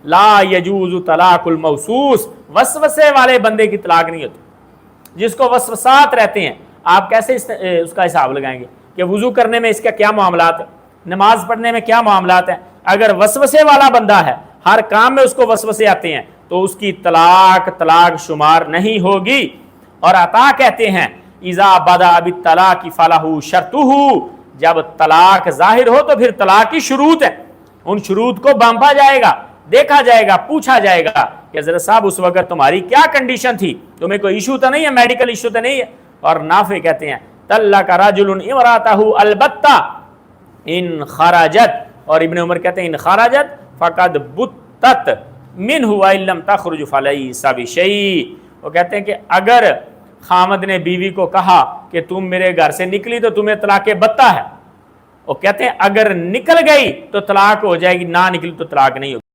لا یجوز طلاق الموسوس، وسوسے والے بندے کی طلاق نہیں ہوتی، جس کو وسوسات رہتے ہیں. آپ کیسے اس کا حساب لگائیں گے کہ وضو کرنے میں اس کا کیا معاملات ہے، نماز پڑھنے میں کیا معاملات ہیں؟ اگر وسوسے والا بندہ ہے، ہر کام میں اس کو وسوسے آتے ہیں، تو اس کی طلاق شمار نہیں ہوگی. اور عطا کہتے ہیں اذا بدا بالطلاق فلہ شرطہ، جب طلاق ظاہر ہو تو پھر طلاق کی شروط ہے، ان شروط کو بانپا جائے گا، دیکھا جائے گا، پوچھا جائے گا کہ حضرت صاحب اس وقت تمہاری کیا کنڈیشن تھی، تمہیں کوئی ایشو تو نہیں ہے، میڈیکل ایشو تو نہیں ہے. اور نافع کہتے ہیں طلق رجل امرأتہ البتہ ان خرجت، اور ابن عمر کہتے ہیں ان خرجت فقد بتت منہ وان لم تخرج فلیس بشیء. وہ کہتے ہیں کہ اگر خامد نے بیوی کو کہا کہ تم میرے گھر سے نکلی تو تمہیں طلاق بتہ ہے، وہ کہتے ہیں اگر نکل گئی تو طلاق ہو جائے گی، نہ نکلی تو طلاق نہیں ہوگی.